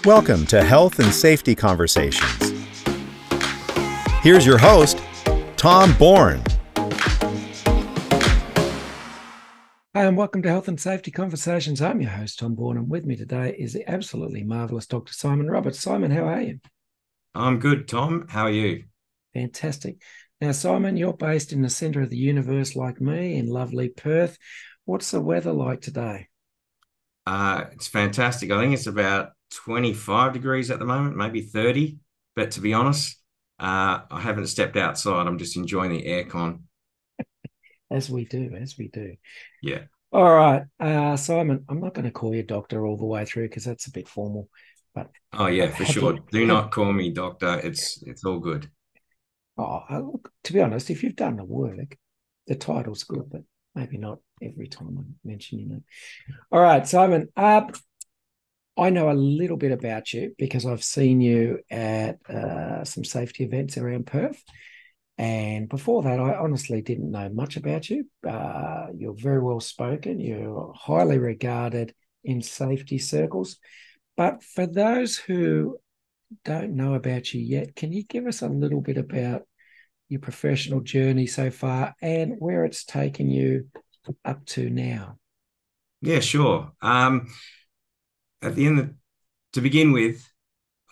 Welcome to Health and Safety Conversations. Here's your host, Tom Bourne. Hi, and welcome to Health and Safety Conversations. I'm your host, Tom Bourne, and with me today is the absolutely marvellous Dr. Simon Roberts. Simon, how are you? I'm good, Tom. How are you? Fantastic. Now, Simon, you're based in the centre of the universe like me in lovely Perth. What's the weather like today? It's fantastic. I think it's about 25 degrees at the moment, maybe 30. But to be honest, I haven't stepped outside. I'm just enjoying the aircon. As we do. Yeah. All right, Simon, I'm not going to call you doctor all the way through because that's a bit formal. But Oh, yeah, for have sure. you, Do have, not call me doctor. It's all good. look, to be honest, if you've done the work, the title's good, but maybe not every time I mention your name. All right, Simon, I know a little bit about you because I've seen you at some safety events around Perth. And before that, I honestly didn't know much about you. You're very well spoken. You're highly regarded in safety circles. But for those who don't know about you yet, can you give us a little bit about your professional journey so far and where it's taken you up to now? Yeah, sure. At the end of, to begin with,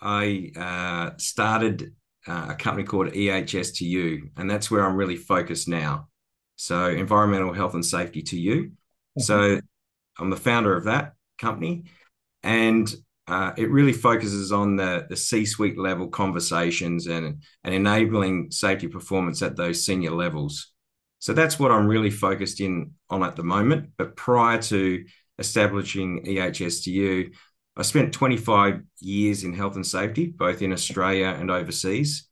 I started a company called EHS2U, and that's where I'm really focused now. So environmental health and safety to you. So I'm the founder of that company, and it really focuses on the C-suite level conversations and enabling safety performance at those senior levels. So that's what I'm really focused on at the moment. But prior to establishing EHS2U, I spent 25 years in health and safety, both in Australia and overseas.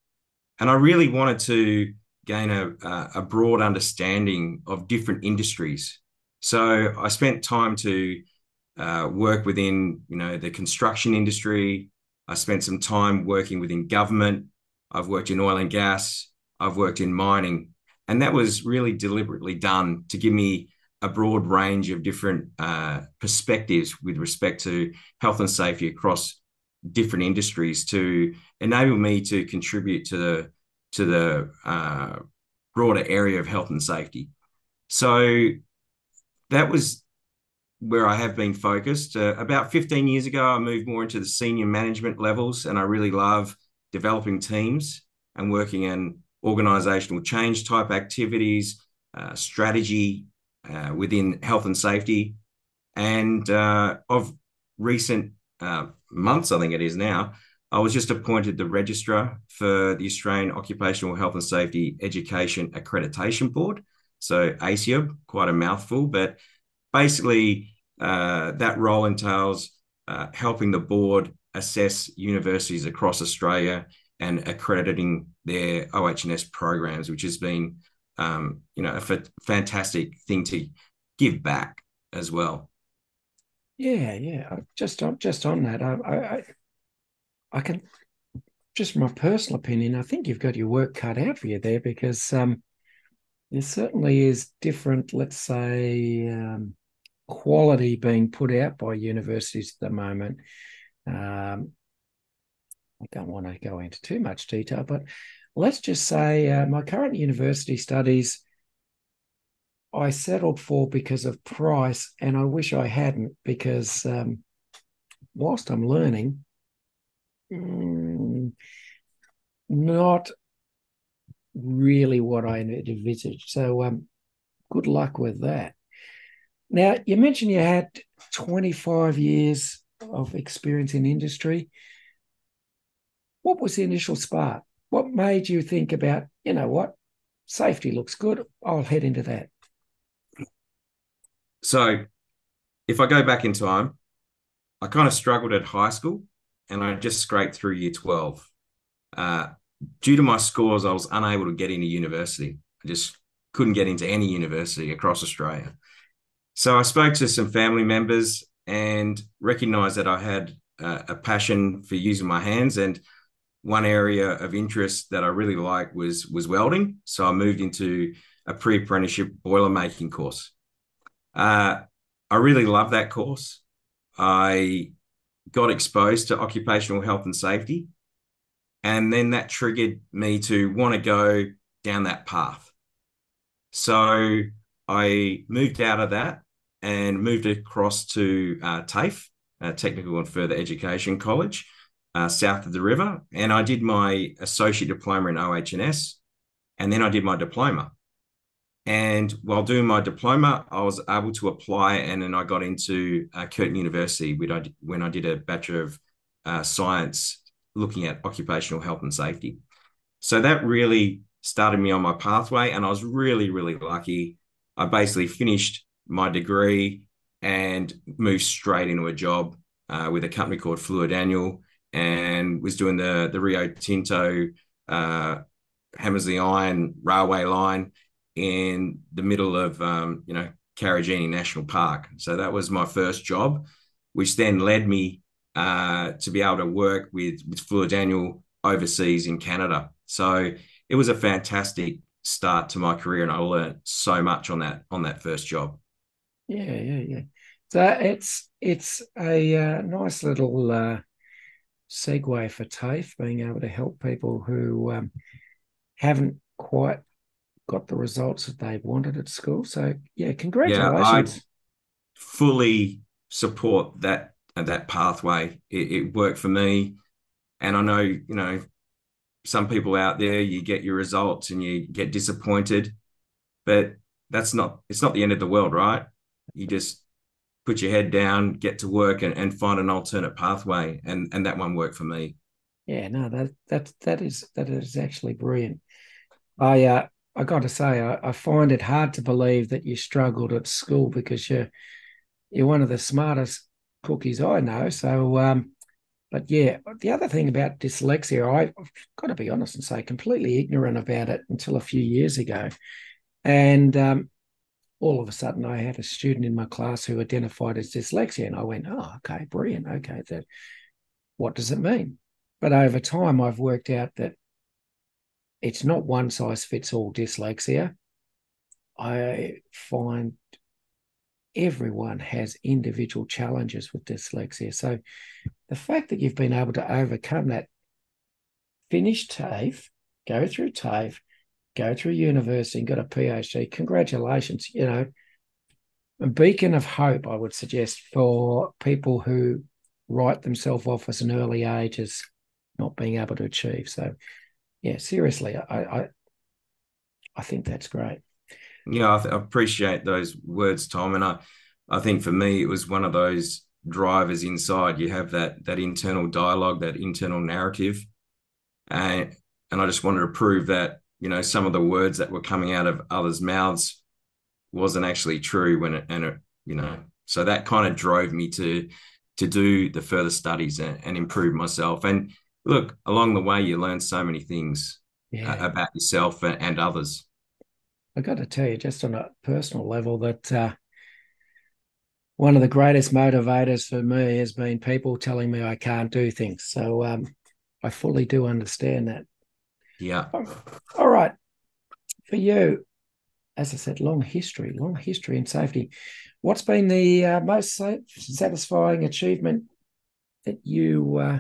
And I really wanted to gain a broad understanding of different industries. So I spent time to work within, the construction industry. I spent some time working within government. I've worked in oil and gas. I've worked in mining. And that was really deliberately done to give me a broad range of different perspectives with respect to health and safety across different industries to enable me to contribute to the broader area of health and safety. So that was where I have been focused. About 15 years ago, I moved more into the senior management levels, and I really love developing teams and working in organizational change type activities, strategy, within health and safety. And of recent months, I think it is now, I was just appointed the registrar for the Australian Occupational Health and Safety Education Accreditation Board. So ASIAB, quite a mouthful, but basically that role entails helping the board assess universities across Australia and accrediting their OH&S programs, which has been a fantastic thing to give back as well. Yeah. Just on that, I can, just my personal opinion, I think you've got your work cut out for you there because there certainly is different, let's say, quality being put out by universities at the moment. I don't want to go into too much detail, but let's just say my current university studies I settled for because of price, and I wish I hadn't because whilst I'm learning, not really what I envisaged. So good luck with that. Now, you mentioned you had 25 years of experience in industry. What was the initial spark? What made you think about, you know what, safety looks good, I'll head into that? So if I go back in time, I kind of struggled at high school and I just scraped through year 12. Due to my scores, I was unable to get into university. I just couldn't get into any university across Australia. So I spoke to some family members and recognized that I had a passion for using my hands, and one area of interest that I really liked was welding. So I moved into a pre-apprenticeship boiler making course. I really loved that course. I got exposed to occupational health and safety. And then that triggered me to want to go down that path. So I moved out of that and moved across to TAFE, Technical and Further Education College, south of the river. And I did my associate diploma in OH&S, and then I did my diploma. And while doing my diploma, I was able to apply, and then I got into Curtin University when I did a Bachelor of Science looking at occupational health and safety. So that really started me on my pathway, and I was really, really lucky. I basically finished my degree and moved straight into a job with a company called Fluid Annual, and was doing the Rio Tinto Hammersley Iron railway line in the middle of Carragini National Park. So that was my first job, which then led me to be able to work with Fluid Annual overseas in Canada. So it was a fantastic start to my career, and I learned so much on that first job. Yeah. So it's a nice little segue for TAFE, being able to help people who haven't quite got the results that they wanted at school. So yeah, congratulations. Yeah, I fully support that pathway. It worked for me, and I know some people out there, you get your results and you get disappointed, but it's not the end of the world, right? You just put your head down, get to work, and find an alternate pathway, and that one worked for me. Yeah, no, that is actually brilliant. I got to say, I find it hard to believe that you struggled at school, because you're one of the smartest cookies I know. So, but yeah, the other thing about dyslexia, I've got to be honest and say, completely ignorant about it until a few years ago. And all of a sudden, I had a student in my class who identified as dyslexia, and I went, "Oh, okay, brilliant. Okay, what does it mean?" But over time, I've worked out that it's not one size fits all dyslexia. I find everyone has individual challenges with dyslexia. So the fact that you've been able to overcome that, finish TAFE, go through TAFE, go through university and got a PhD, congratulations. A beacon of hope, I would suggest, for people who write themselves off as an early age as not being able to achieve. So yeah, seriously, I think that's great. Yeah, I appreciate those words, Tom. And I think for me, it was one of those drivers inside. You have that internal dialogue, that internal narrative. And I just wanted to prove that, some of the words that were coming out of others' mouths wasn't actually true so that kind of drove me to do the further studies and improve myself. And look, along the way, you learn so many things about yourself and others. I got to tell you, just on a personal level, that one of the greatest motivators for me has been people telling me I can't do things. So I fully do understand that. Yeah. All right. For you, as I said, long history in safety. What's been the most satisfying achievement that you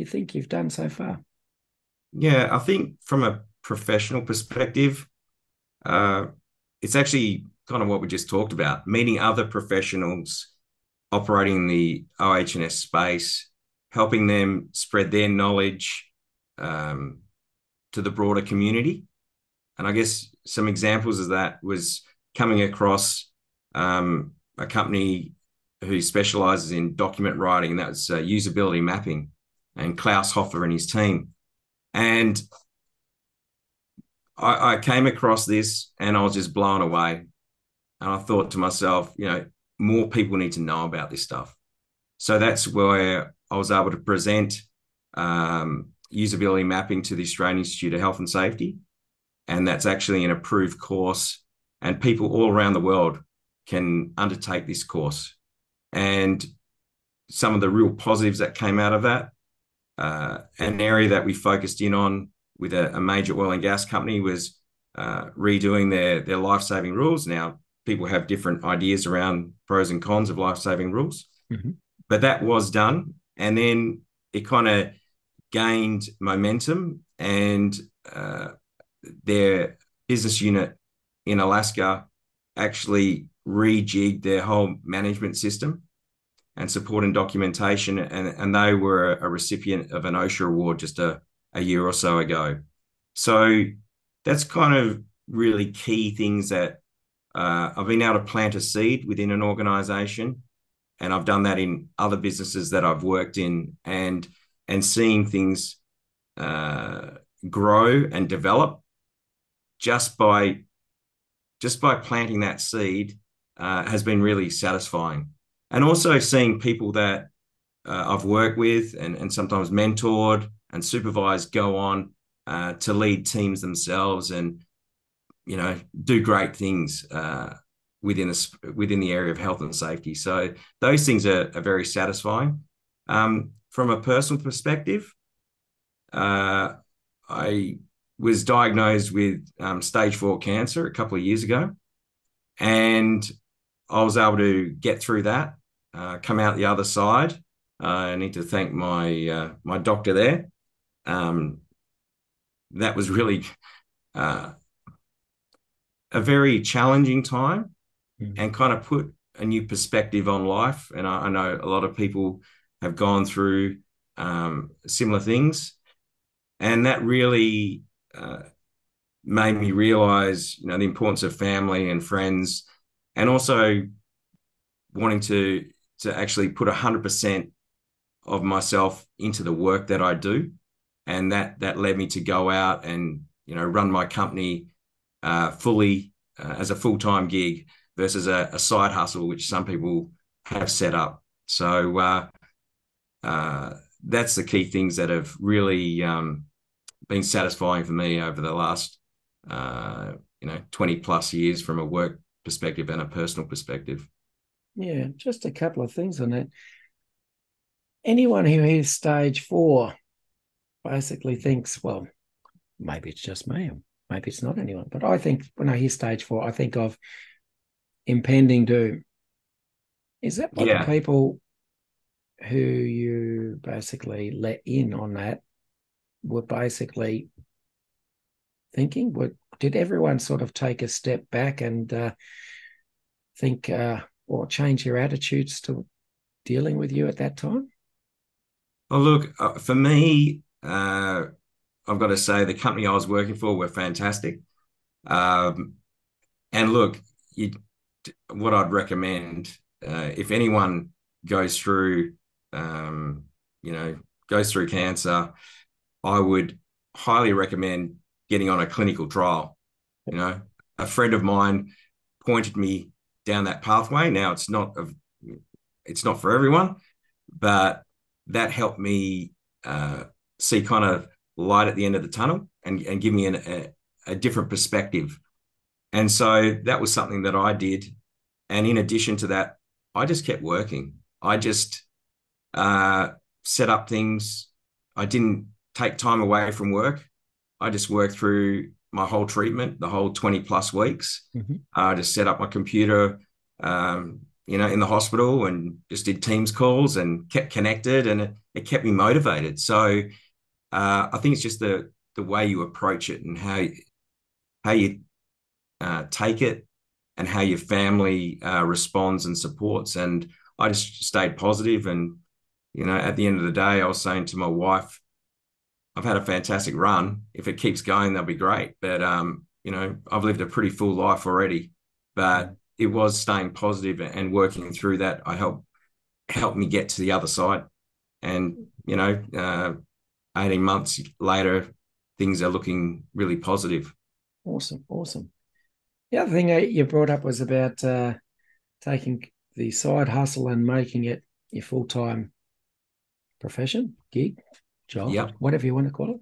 think you've done so far? Yeah, I think from a professional perspective, it's actually kind of what we just talked about, meeting other professionals operating in the OH&S space, helping them spread their knowledge to the broader community. And I guess some examples of that was coming across a company who specializes in document writing, and that's usability mapping, and Klaus Hofer and his team. And I came across this and I was just blown away. And I thought to myself, more people need to know about this stuff. So that's where I was able to present usability mapping to the Australian Institute of Health and Safety. And that's actually an approved course, and people all around the world can undertake this course. And some of the real positives that came out of that, an area that we focused in on with a major oil and gas company was redoing their life-saving rules. Now, people have different ideas around pros and cons of life-saving rules. Mm-hmm. but that was done. And then it kind of gained momentum, and their business unit in Alaska actually rejigged their whole management system and support and documentation. And they were a recipient of an OSHA award just a year or so ago. So that's kind of really key things that I've been able to plant a seed within an organization. And I've done that in other businesses that I've worked in, and seeing things grow and develop just by planting that seed has been really satisfying. And also seeing people that I've worked with and sometimes mentored and supervised go on to lead teams themselves and, do great things within the area of health and safety. So those things are very satisfying. From a personal perspective, I was diagnosed with stage 4 cancer a couple of years ago, and I was able to get through that, come out the other side. I need to thank my doctor there. That was really a very challenging time, and kind of put a new perspective on life. And I know a lot of people have gone through similar things, and that really made me realize, the importance of family and friends, and also wanting to actually put 100% of myself into the work that I do. And that led me to go out and, run my company fully as a full-time gig versus a side hustle, which some people have set up. So that's the key things that have really been satisfying for me over the last 20 plus years from a work perspective and a personal perspective. Yeah, just a couple of things on that. Anyone who hears stage 4 basically thinks, well, maybe it's just me, or maybe it's not anyone. But I think when I hear stage 4, I think of impending doom. Is that what the people who you basically let in on that were basically thinking? Did everyone sort of take a step back and think or change their attitudes to dealing with you at that time? Well, look, for me, I've got to say the company I was working for were fantastic. And look, what I'd recommend, if anyone goes through, goes through cancer, I would highly recommend getting on a clinical trial. A friend of mine pointed me down that pathway. Now it's not for everyone, but that helped me see kind of light at the end of the tunnel and give me a different perspective. And so that was something that I did. And in addition to that, I just kept working. I just set up things. I didn't take time away from work. I just worked through my whole treatment, the whole 20 plus weeks. Mm-hmm. I just set up my computer, in the hospital, and just did Teams calls and kept connected, and it kept me motivated. So I think it's just the way you approach it and how you take it and how your family responds and supports. And I just stayed positive. And, at the end of the day, I was saying to my wife, I've had a fantastic run. If it keeps going, that'll be great. But, I've lived a pretty full life already. But it was staying positive and working through that. I helped me get to the other side. And, 18 months later, things are looking really positive. Awesome. The other thing you brought up was about taking the side hustle and making it your full-time profession, gig, job, whatever you want to call it.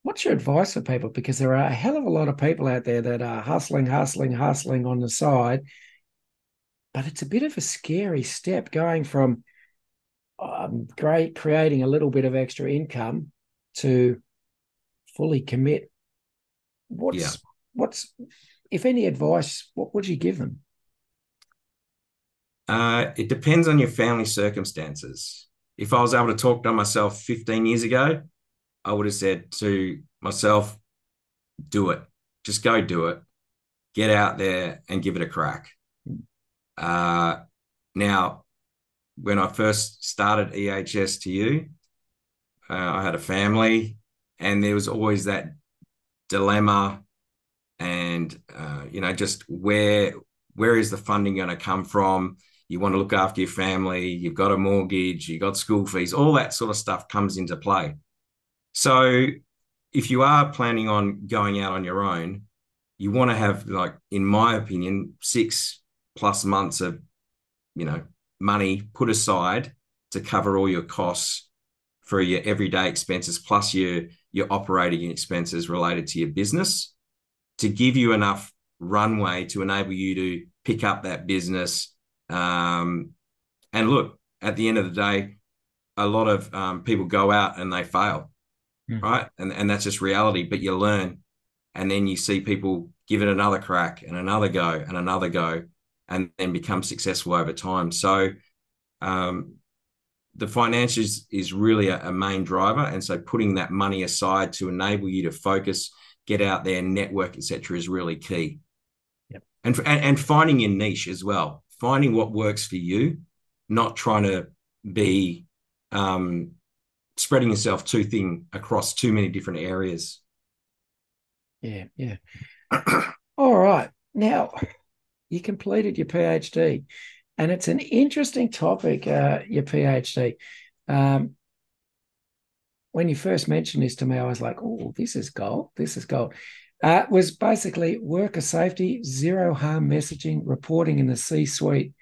What's your advice for people? Because there are a hell of a lot of people out there that are hustling on the side, but it's a bit of a scary step going from creating a little bit of extra income to fully commit. What's if any advice, what would you give them? It depends on your family circumstances. If I was able to talk to myself 15 years ago, I would have said to myself, do it. Just go do it. Get out there and give it a crack. Now, when I first started EHS2U, I had a family, and there was always that dilemma, and just where is the funding going to come from? You want to look after your family, you've got a mortgage, you've got school fees, all that sort of stuff comes into play. So if you are planning on going out on your own, you want to have, like, in my opinion, 6+ months of, money put aside to cover all your costs for your everyday expenses, plus your operating expenses related to your business, to give you enough runway to enable you to pick up that business. And look, at the end of the day, a lot of people go out and they fail, right? And that's just reality, but you learn. And then you see people give it another crack and another go and another go, and then become successful over time. So the financials is really a main driver. And so putting that money aside to enable you to focus, get out there, network, etc., is really key. Yep. And finding your niche as well, finding what works for you, not trying to be spreading yourself too thin across too many different areas. Yeah. All right. Now, you completed your PhD, and it's an interesting topic, your PhD. When you first mentioned this to me, I was like, oh, this is gold. This is gold. It was basically worker safety, zero harm messaging, reporting in the C-suite.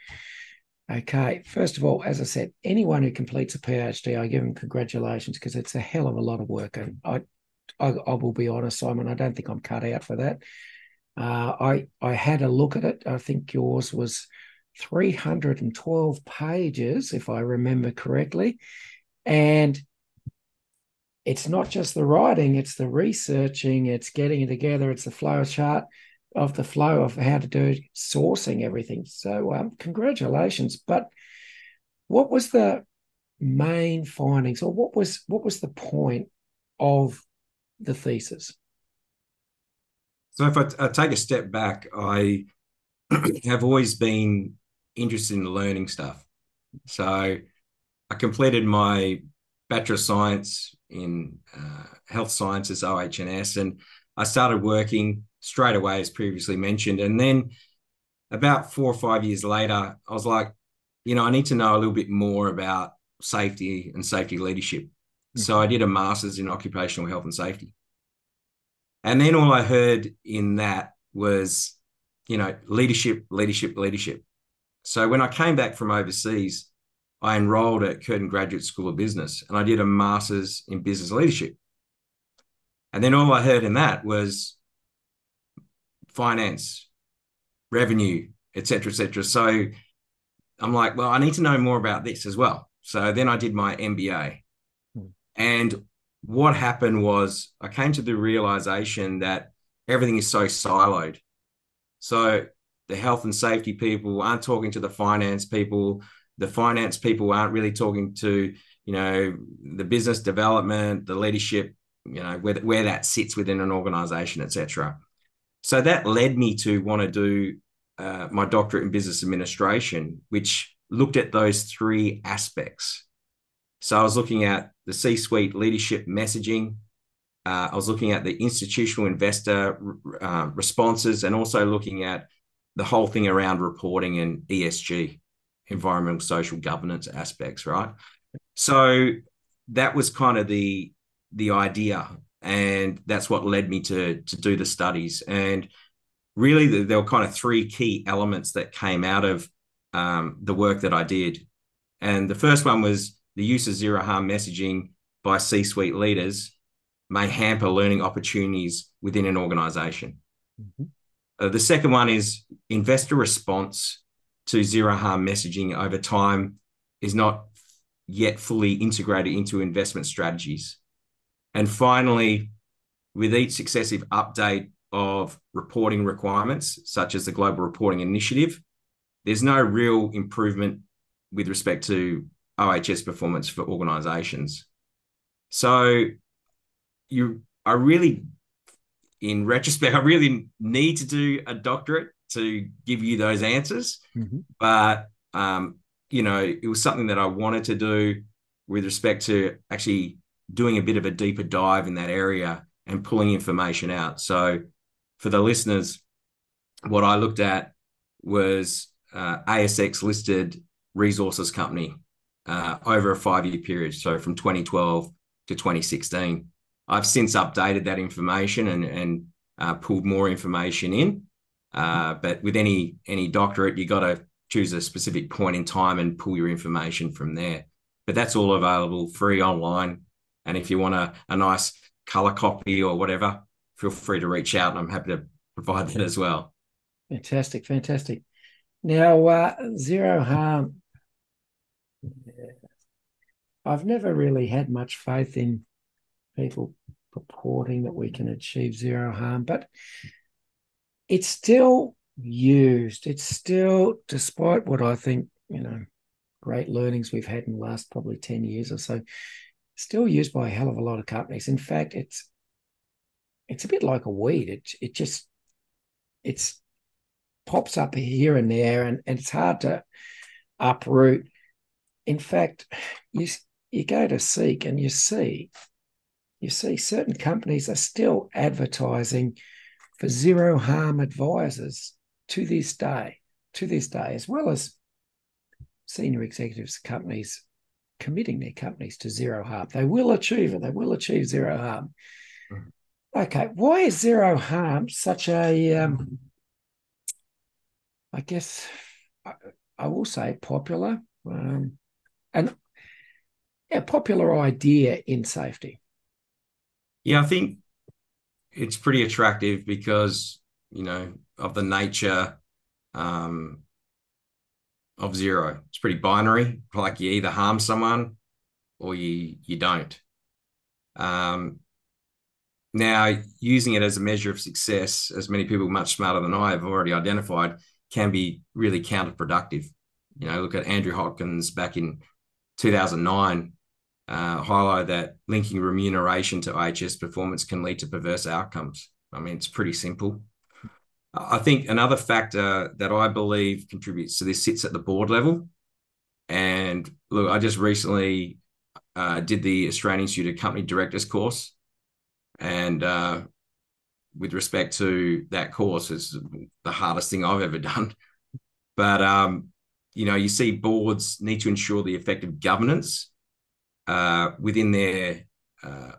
Okay, first of all, as I said, anyone who completes a PhD, I give them congratulations, because it's a hell of a lot of work. And I will be honest, Simon, I don't think I'm cut out for that. I had a look at it. I think yours was 312 pages, if I remember correctly. And it's not just the writing, it's the researching, it's getting it together, it's the flow chart of the flow of how to do it, sourcing everything. So congratulations. But what was the main findings, or what was the point of the thesis? So if I take a step back, I have always been interested in learning stuff. So I completed my Bachelor of Science in Health Sciences, OH&S, and I started working straight away, as previously mentioned. And then about 4 or 5 years later, I was like, I need to know a little bit more about safety and safety leadership. Mm-hmm. So I did a master's in occupational health and safety. And then all I heard in that was, leadership. So when I came back from overseas, I enrolled at Curtin Graduate School of Business, and I did a master's in business leadership. And then all I heard in that was finance, revenue, et cetera, et cetera. So I'm like, well, I need to know more about this as well. So then I did my MBA. And what happened was I came to the realization that everything is so siloed. So the health and safety people aren't talking to the finance people. The finance people aren't really talking to, the business development, the leadership, where that sits within an organization, et cetera. So that led me to want to do my doctorate in business administration, which looked at those 3 aspects. So I was looking at the C-suite leadership messaging. I was looking at the institutional investor responses, and also looking at the whole thing around reporting and ESG, environmental, social governance aspects, right? So that was kind of the idea, and that's what led me to do the studies. And really, there were kind of 3 key elements that came out of the work that I did. And the first one was the use of zero harm messaging by C-suite leaders may hamper learning opportunities within an organization. Mm-hmm. The second one is investor response to zero harm messaging over time is not yet fully integrated into investment strategies. And finally, with each successive update of reporting requirements, such as the Global Reporting Initiative, there's no real improvement with respect to OHS performance for organisations. So I really, in retrospect, I really need to do a doctorate to give you those answers. Mm-hmm. But, it was something that I wanted to do with respect to actually doing a bit of a deeper dive in that area and pulling information out. So for the listeners, what I looked at was ASX listed resources company over a 5-year period. So from 2012 to 2016. I've since updated that information and pulled more information in. But with any doctorate, you got to choose a specific point in time and pull your information from there. But that's all available free online. And if you want a nice color copy or whatever, feel free to reach out, and I'm happy to provide that as well. Fantastic, fantastic. Now, zero harm. I've never really had much faith in people purporting that we can achieve zero harm, but it's still used. It's still, despite what I think, great learnings we've had in the last probably 10 years or so, still used by a hell of a lot of companies. In fact, it's a bit like a weed. It pops up here and there, and it's hard to uproot. In fact, you go to Seek and you see certain companies are still advertising for zero harm advisors to this day, as well as senior executives, companies committing their companies to zero harm. They will achieve it. They will achieve zero harm. Okay, why is zero harm such a, I guess, I will say popular, popular idea in safety? Yeah, I think it's pretty attractive because, of the nature of zero. It's pretty binary. Like you either harm someone or you don't. Now, using it as a measure of success, as many people much smarter than I have already identified, can be really counterproductive. Look at Andrew Hopkins back in 2009, highlight that linking remuneration to OHS performance can lead to perverse outcomes. I mean, it's pretty simple. I think another factor that I believe contributes to this sits at the board level. And look, I just recently did the Australian Institute of Company Directors course. And with respect to that course, it's the hardest thing I've ever done. But, you see boards need to ensure the effective governance within their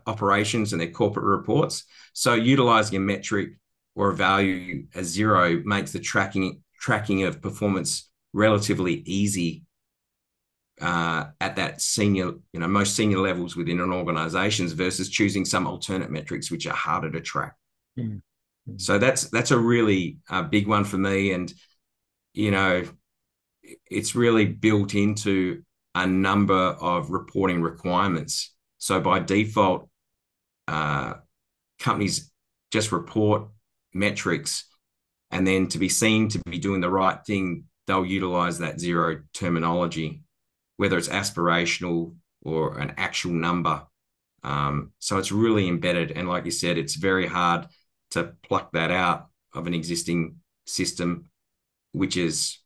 operations and their corporate reports. So utilizing a metric or a value as zero makes the tracking of performance relatively easy at that senior, most senior levels within an organizations versus choosing some alternate metrics which are harder to track. Mm-hmm. So that's a really big one for me. And, it's really built into a number of reporting requirements. So by default, companies just report metrics, and then to be seen to be doing the right thing, they'll utilize that zero terminology, whether it's aspirational or an actual number. So it's really embedded. And like you said, it's very hard to pluck that out of an existing system, which is,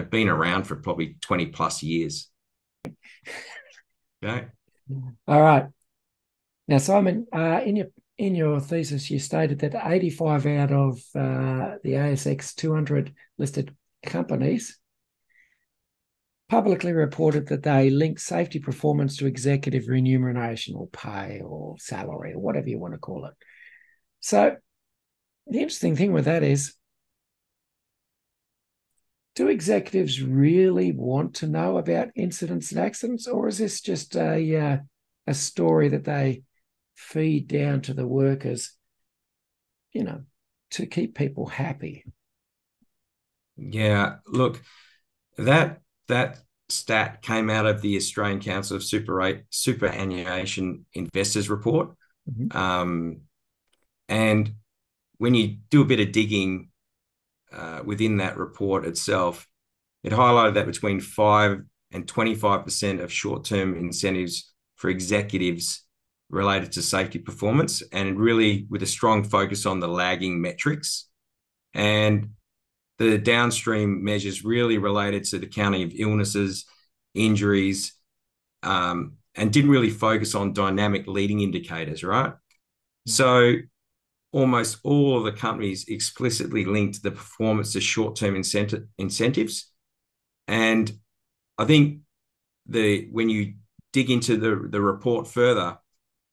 been around for probably 20 plus years. Okay. All right. Now, Simon, in your thesis, you stated that 85 out of the ASX 200 listed companies publicly reported that they link safety performance to executive remuneration or pay or salary or whatever you want to call it. So the interesting thing with that is, do executives really want to know about incidents and accidents, or is this just a story that they feed down to the workers, to keep people happy? Yeah, look, that stat came out of the Australian Council of Superannuation Investors report. Mm-hmm. And when you do a bit of digging within that report itself, It highlighted that between 5 and 25% of short-term incentives for executives related to safety performance, and really with a strong focus on the lagging metrics. And the downstream measures really related to the counting of illnesses, injuries, and didn't really focus on dynamic leading indicators, right? So almost all of the companies explicitly linked the performance to short-term incentives. And I think when you dig into the report further,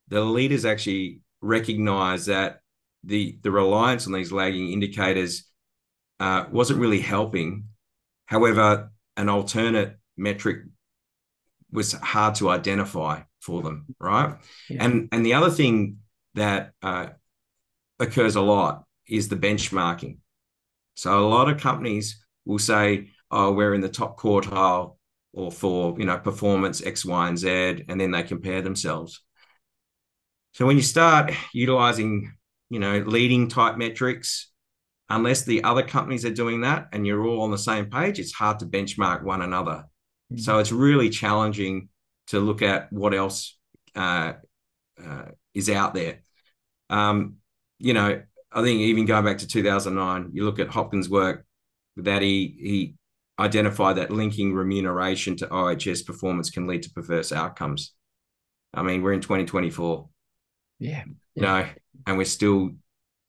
the leaders actually recognize that the reliance on these lagging indicators wasn't really helping. However, an alternate metric was hard to identify for them, right? Yeah. And the other thing that occurs a lot is the benchmarking. So a lot of companies will say, oh, we're in the top quartile, or for, performance X, Y, and Z, and then they compare themselves. So when you start utilizing, leading type metrics, unless the other companies are doing that and you're all on the same page, it's hard to benchmark one another. Mm-hmm. So it's really challenging to look at what else is out there. I think even going back to 2009, you look at Hopkins' work that he identified that linking remuneration to OHS performance can lead to perverse outcomes. I mean, we're in 2024. Yeah. And we're still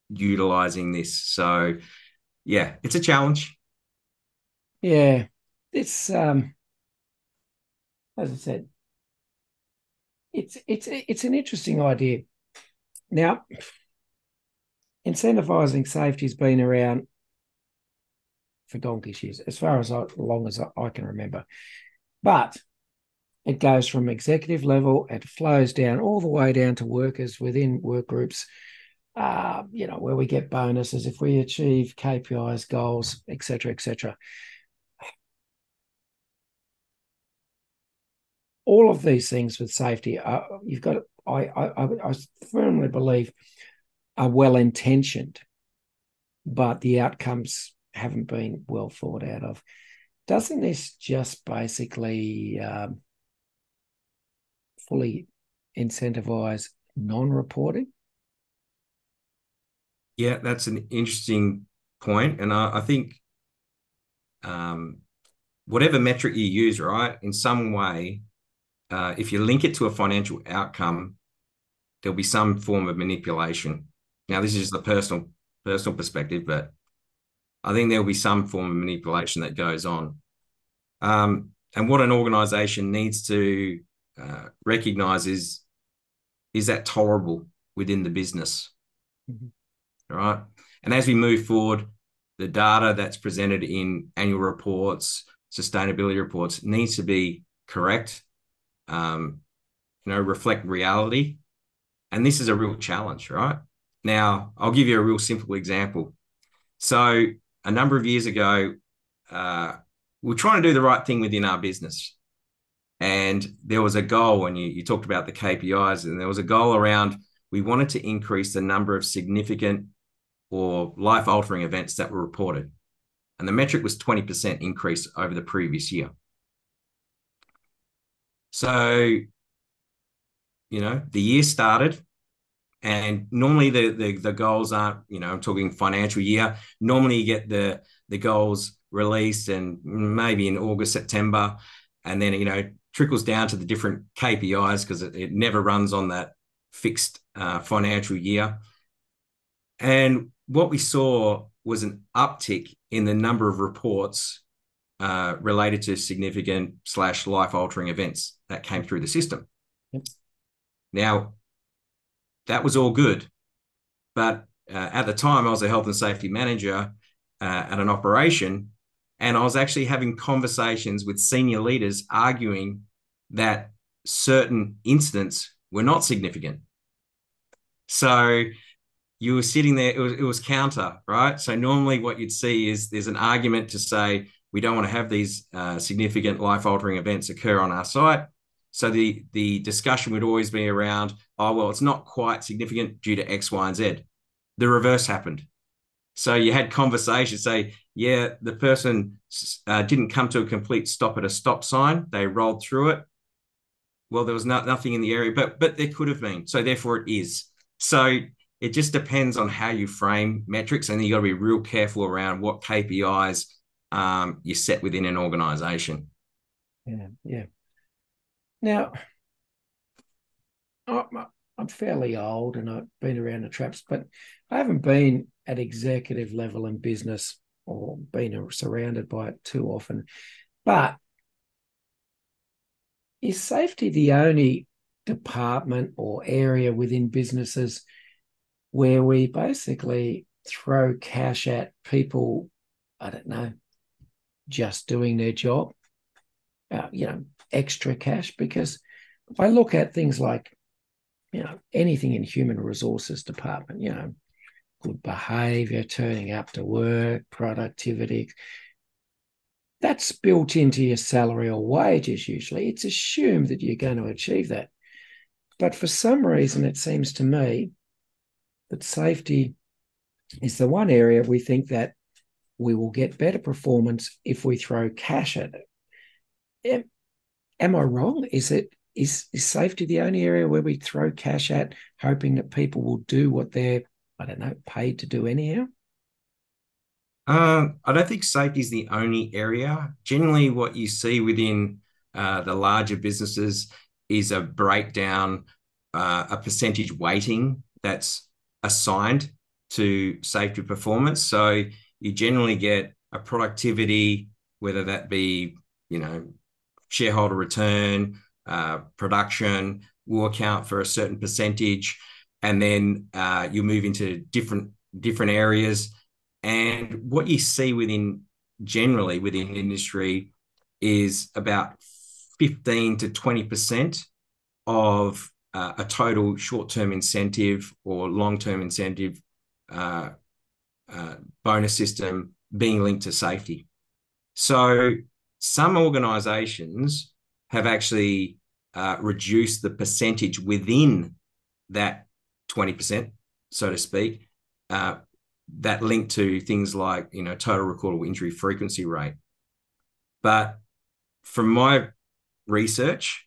utilizing this. So, yeah, it's a challenge. Yeah. It's, as I said, it's an interesting idea. Now, incentivizing safety has been around for donkey's years, as far as long as I can remember. But it goes from executive level, it flows down all the way down to workers within work groups, where we get bonuses if we achieve KPIs, goals, etc., etc. All of these things with safety, you've got. I firmly believe are well intentioned, but the outcomes haven't been well thought out of. Doesn't this just basically fully incentivize non-reporting? Yeah, that's an interesting point. And I think whatever metric you use, right, in some way, if you link it to a financial outcome, there'll be some form of manipulation. Now, this is the personal perspective, but I think there'll be some form of manipulation that goes on. And what an organization needs to recognize is that tolerable within the business. Mm-hmm. All right. And as we move forward, the data that's presented in annual reports, sustainability reports, needs to be correct, reflect reality. And this is a real challenge, right? Now, I'll give you a real simple example. So a number of years ago, we're trying to do the right thing within our business. And there was a goal, and you talked about the KPIs, and there was a goal around we wanted to increase the number of significant or life-altering events that were reported. And the metric was 20% increase over the previous year. So, the year started, and normally the goals aren't, I'm talking financial year. Normally you get the goals released and maybe in August, September, and then, trickles down to the different KPIs because it never runs on that fixed financial year. And what we saw was an uptick in the number of reports related to significant / life-altering events that came through the system. Yep. Now, that was all good. But at the time, I was a health and safety manager at an operation, and I was actually having conversations with senior leaders arguing that certain incidents were not significant. So you were sitting there, it was counter, right? So normally what you'd see is there's an argument to say, we don't want to have these significant life-altering events occur on our site. So the discussion would always be around, oh, well, it's not quite significant due to X, Y, and Z. The reverse happened. So you had conversations, say, yeah, the person didn't come to a complete stop at a stop sign. They rolled through it. Well, there was nothing in the area, but there could have been. So therefore it is. So it just depends on how you frame metrics, and you got to be real careful around what KPIs you set within an organization. Yeah, yeah. Now, I'm fairly old and I've been around the traps, but I haven't been at executive level in business or been surrounded by it too often. But is safety the only department or area within businesses where we basically throw cash at people, I don't know, just doing their job, extra cash? Because I look at things like, anything in human resources department, good behavior, turning up to work, productivity. That's built into your salary or wages usually. It's assumed that you're going to achieve that. But for some reason, it seems to me that safety is the one area we think that we will get better performance if we throw cash at it. Am I wrong? Is safety the only area where we throw cash at, hoping that people will do what they're, I don't know, paid to do anyhow? I don't think safety is the only area. Generally, what you see within the larger businesses is a breakdown, a percentage weighting that's assigned to safety performance. So you generally get a productivity, whether that be, shareholder return, production, will account for a certain percentage, and then you move into different areas. And what you see generally within industry is about 15 to 20% of a total short-term incentive or long-term incentive bonus system being linked to safety. So some organizations have actually reduced the percentage within that 20%, so to speak, that link to things like, total recordable injury frequency rate. But from my research,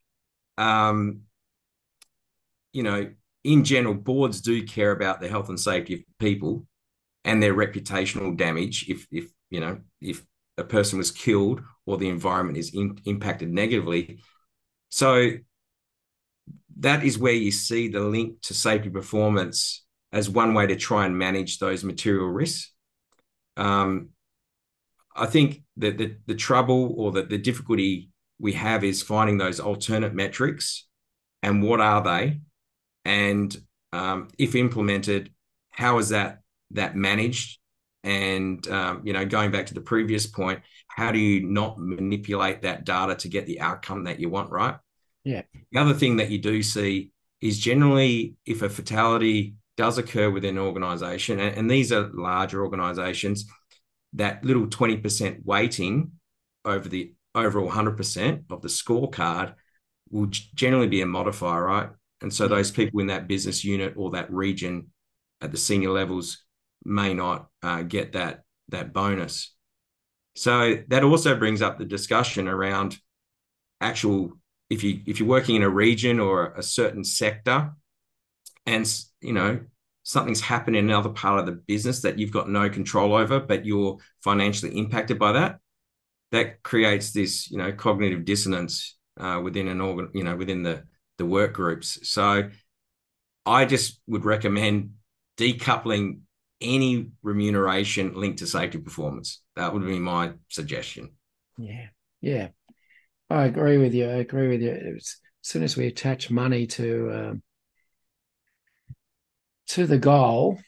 in general, boards do care about the health and safety of people and their reputational damage if a person was killed or the environment is impacted negatively. So that is where you see the link to safety performance as one way to try and manage those material risks. I think that the trouble or the difficulty we have is finding those alternate metrics and what are they, and if implemented, how is that managed? And going back to the previous point, how do you not manipulate that data to get the outcome that you want, right? Yeah. The other thing that you do see is generally if a fatality does occur within an organization, and these are larger organizations, that little 20% weighting over the overall 100% of the scorecard will generally be a modifier, right? And so those people in that business unit or that region at the senior levels may not get that bonus. So that also brings up the discussion around actual, if you're working in a region or a certain sector, and something's happened in another part of the business that you've got no control over, but you're financially impacted by that creates this cognitive dissonance within within the work groups. So I just would recommend decoupling any remuneration linked to safety performance. That would be my suggestion. Yeah. I agree with you. As soon as we attach money to the goal,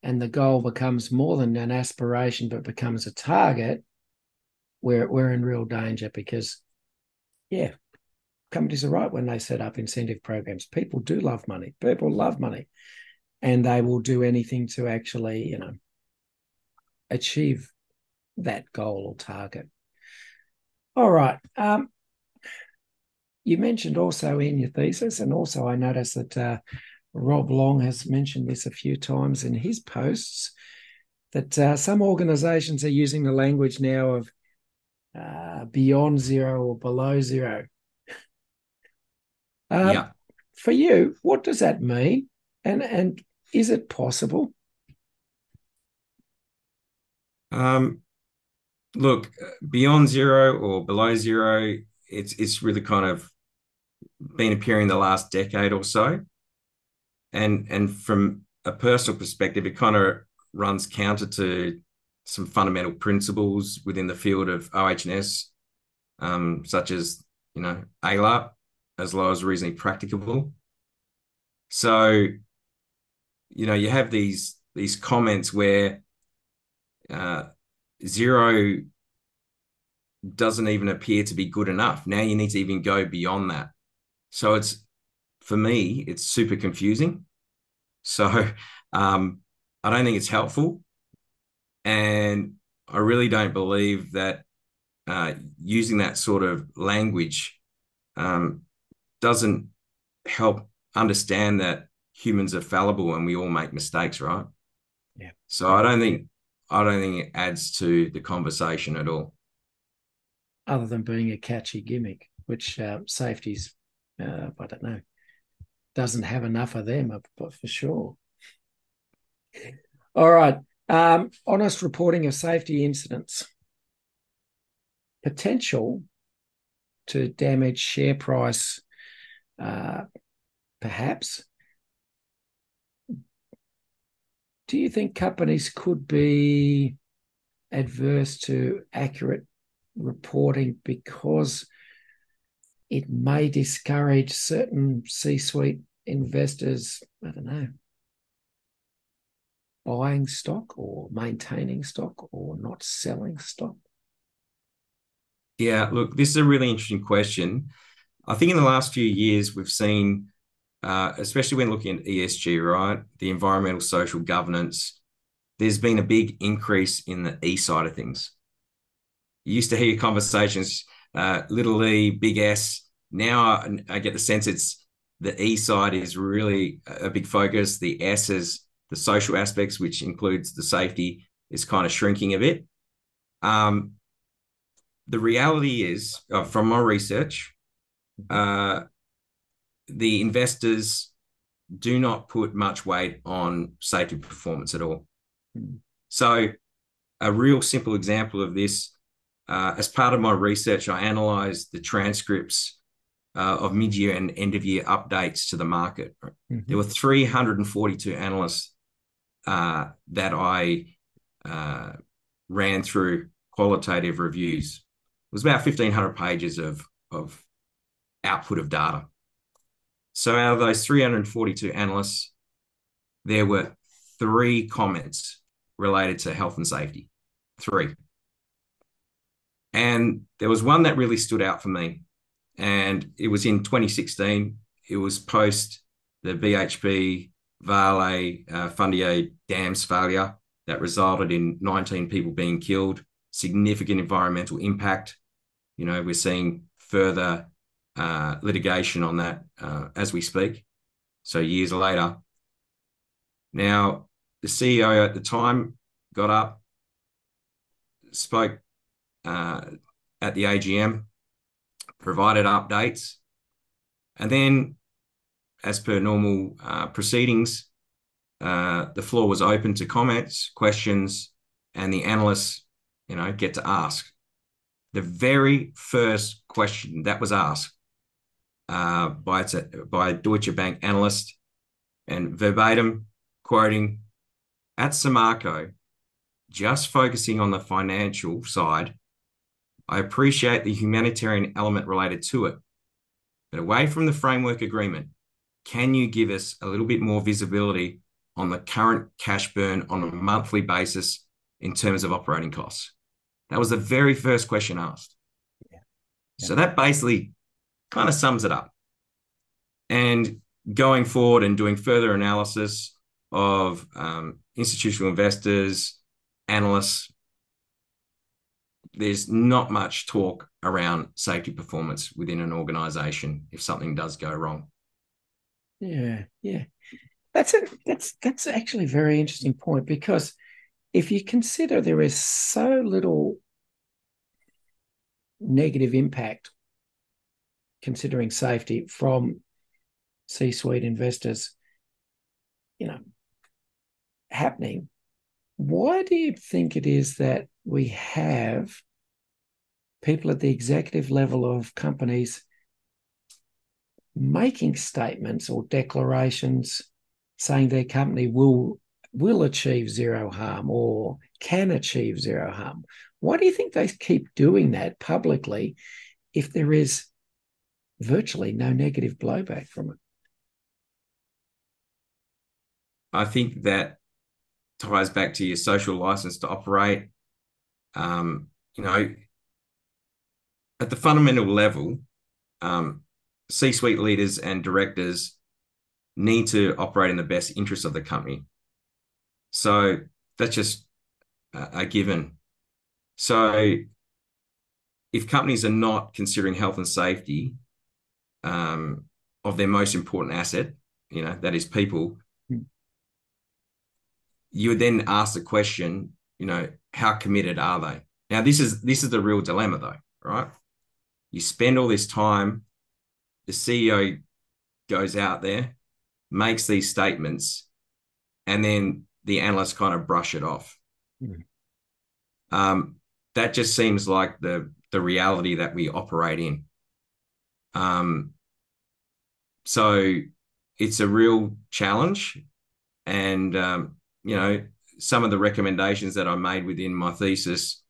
and the goal becomes more than an aspiration, but becomes a target, we're in real danger because, companies are right when they set up incentive programs. People do love money. People love money. And they will do anything to actually, achieve that goal or target. All right. You mentioned also in your thesis, and also I noticed that Rob Long has mentioned this a few times in his posts, that some organizations are using the language now of beyond zero or below zero. Yeah. For you, what does that mean? And is it possible? Look, beyond zero or below zero, it's really kind of been appearing the last decade or so. And from a personal perspective, it kind of runs counter to some fundamental principles within the field of OH&S, such as, ALAP, as low as reasonably practicable. So, you have these comments where zero doesn't even appear to be good enough. Now you need to even go beyond that. So for me, it's super confusing. So I don't think it's helpful. And I really don't believe that using that sort of language doesn't help understand that humans are fallible and we all make mistakes, right? Yeah. So I don't think it adds to the conversation at all. Other than being a catchy gimmick, which safety's, I don't know, doesn't have enough of them, but for sure. All right. Honest reporting of safety incidents. Potential to damage share price, perhaps. Do you think companies could be adverse to accurate reporting because it may discourage certain C-suite investors, I don't know, buying stock or maintaining stock or not selling stock? Yeah, look, this is a really interesting question. I think in the last few years, we've seen, especially when looking at ESG, right, the environmental social governance, there's been a big increase in the E side of things. You used to hear conversations, little e, big S. Now I get the sense it's the E side is really a big focus. The S is the social aspects, which includes the safety, is kind of shrinking a bit. The reality is, from my research, the investors do not put much weight on safety performance at all. So a real simple example of this, as part of my research, I analysed the transcripts of mid-year and end-of-year updates to the market. Mm-hmm. There were 342 analysts that I ran through qualitative reviews. It was about 1,500 pages of output of data. So out of those 342 analysts, there were 3 comments related to health and safety. 3. And there was one that really stood out for me. And it was in 2016. It was post the BHP Vale Fundier dams failure that resulted in 19 people being killed, significant environmental impact. We're seeing further litigation on that as we speak. So years later. Now, the CEO at the time got up, spoke at the AGM, provided updates, and then, as per normal proceedings, the floor was open to comments, questions, and the analysts, get to ask. The very first question that was asked by a Deutsche Bank analyst, and verbatim quoting, "At Samarco, just focusing on the financial side, I appreciate the humanitarian element related to it. But away from the framework agreement, can you give us a little bit more visibility on the current cash burn on a monthly basis in terms of operating costs?" That was the very first question asked. Yeah. So that basically kind of sums it up. And going forward and doing further analysis of institutional investors, analysts, there's not much talk around safety performance within an organization if something does go wrong. Yeah. That's actually a very interesting point, because if you consider there is so little negative impact considering safety from C-suite investors, happening, why do you think it is that we have people at the executive level of companies making statements or declarations saying their company will achieve zero harm or can achieve zero harm? Why do you think they keep doing that publicly if there is virtually no negative blowback from it? I think that ties back to your social license to operate. At the fundamental level, C-suite leaders and directors need to operate in the best interest of the company. So that's just a given. So if companies are not considering health and safety of their most important asset, that is people, you would then ask the question, how committed are they? Now, this is the real dilemma, though, right? You spend all this time, the CEO goes out there, makes these statements, and then the analysts kind of brush it off. That just seems like the reality that we operate in. So it's a real challenge. And, some of the recommendations that I made within my thesis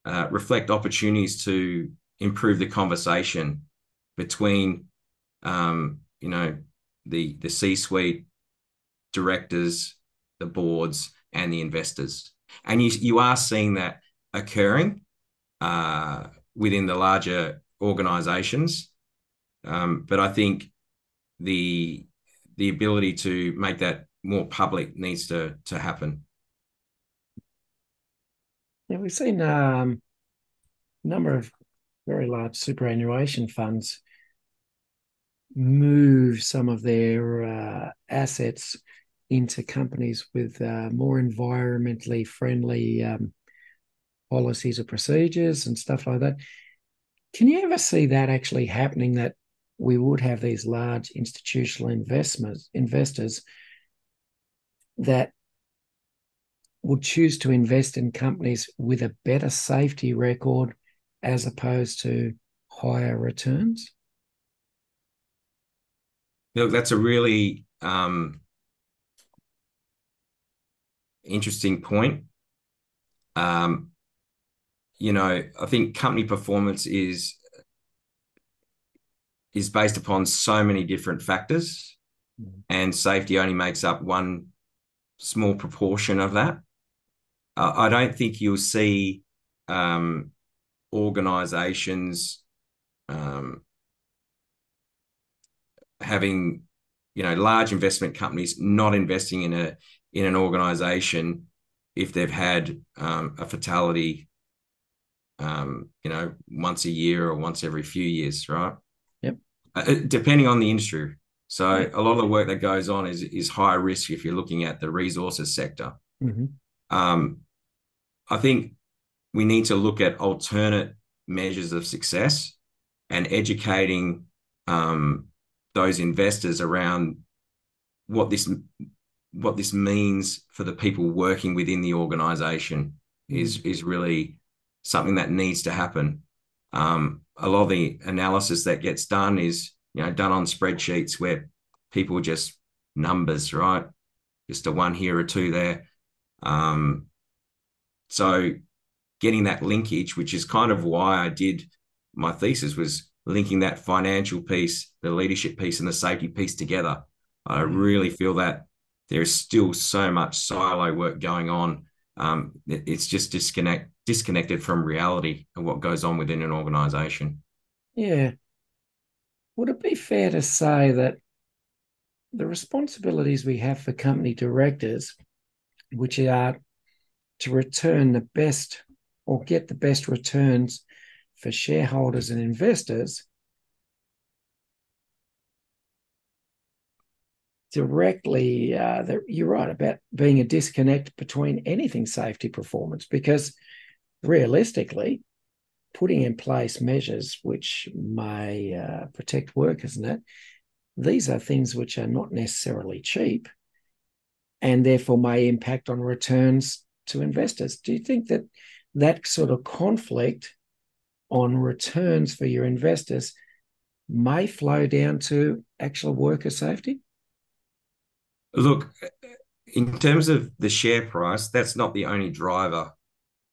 reflect opportunities to improve the conversation between, the C-suite, directors, the boards, and the investors. And you are seeing that occurring within the larger organizations. But I think the ability to make that more public needs to happen. Yeah, we've seen a number of very large superannuation funds move some of their assets into companies with more environmentally friendly policies or procedures and stuff like that. Can you ever see that actually happening, that we would have these large institutional investors that would choose to invest in companies with a better safety record as opposed to higher returns? Look, that's a really interesting point. I think company performance is based upon so many different factors, and safety only makes up one small proportion of that. I don't think you'll see organizations having, large investment companies not investing in an organization if they've had a fatality, once a year or once every few years, right? Yep. Depending on the industry. So a lot of the work that goes on is high risk if you're looking at the resources sector. I think we need to look at alternate measures of success and educating those investors around what this means for the people working within the organization is really something that needs to happen. A lot of the analysis that gets done is done on spreadsheets where people just numbers, right? Just a 1 here or 2 there. So getting that linkage, which is kind of why I did my thesis, was linking that financial piece, the leadership piece, and the safety piece together. I really feel that there is still so much silo work going on. It's just disconnected from reality of what goes on within an organization. Yeah. Would it be fair to say that the responsibilities we have for company directors, which are to return the best or get the best returns for shareholders and investors, directly, you're right about being a disconnect between anything safety performance, because realistically, putting in place measures which may protect workers and that, these are things which are not necessarily cheap and therefore may impact on returns to investors. Do you think that that sort of conflict on returns for your investors may flow down to actual worker safety? Look, in terms of the share price, that's not the only driver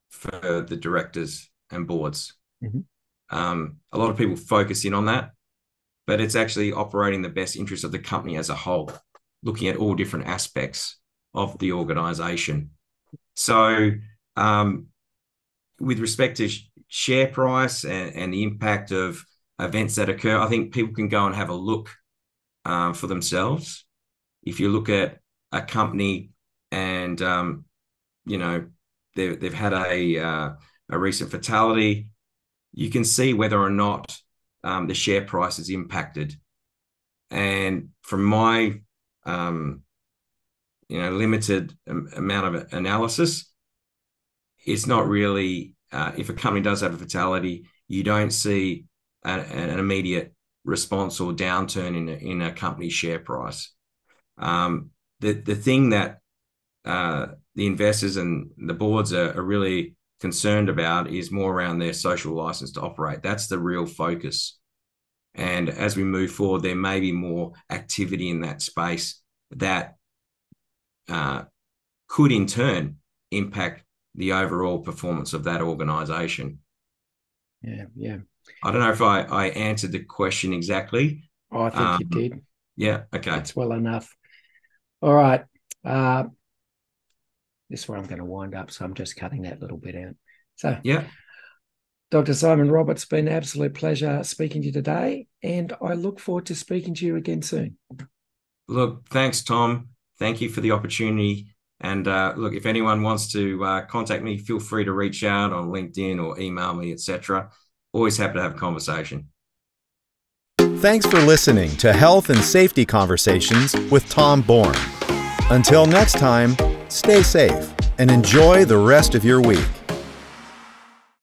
for the directors and boards. Mm-hmm. A lot of people focus in on that, but it's actually operating the best interest of the company as a whole, looking at all different aspects of the organization. So with respect to share price and the impact of events that occur, I think people can go and have a look for themselves. If you look at a company and, they've had a recent fatality, you can see whether or not the share price is impacted. And from my, limited amount of analysis, it's not really, if a company does have a fatality, you don't see an immediate response or downturn in a company's share price. The thing that the investors and the boards are really concerned about is more around their social license to operate. That's the real focus. And as we move forward, there may be more activity in that space that could in turn impact the overall performance of that organization. Yeah. I don't know if I answered the question exactly. Oh, I think you did. Yeah, okay. That's well enough. All right. This is where I'm going to wind up, so I'm just cutting that little bit out. So, yeah, Dr. Simon Roberts, it's been an absolute pleasure speaking to you today, and I look forward to speaking to you again soon. Look, thanks, Tom. Thank you for the opportunity. And look, if anyone wants to contact me, feel free to reach out on LinkedIn or email me, etc. Always happy to have a conversation. Thanks for listening to Health and Safety Conversations with Tom Bourne. Until next time, stay safe and enjoy the rest of your week.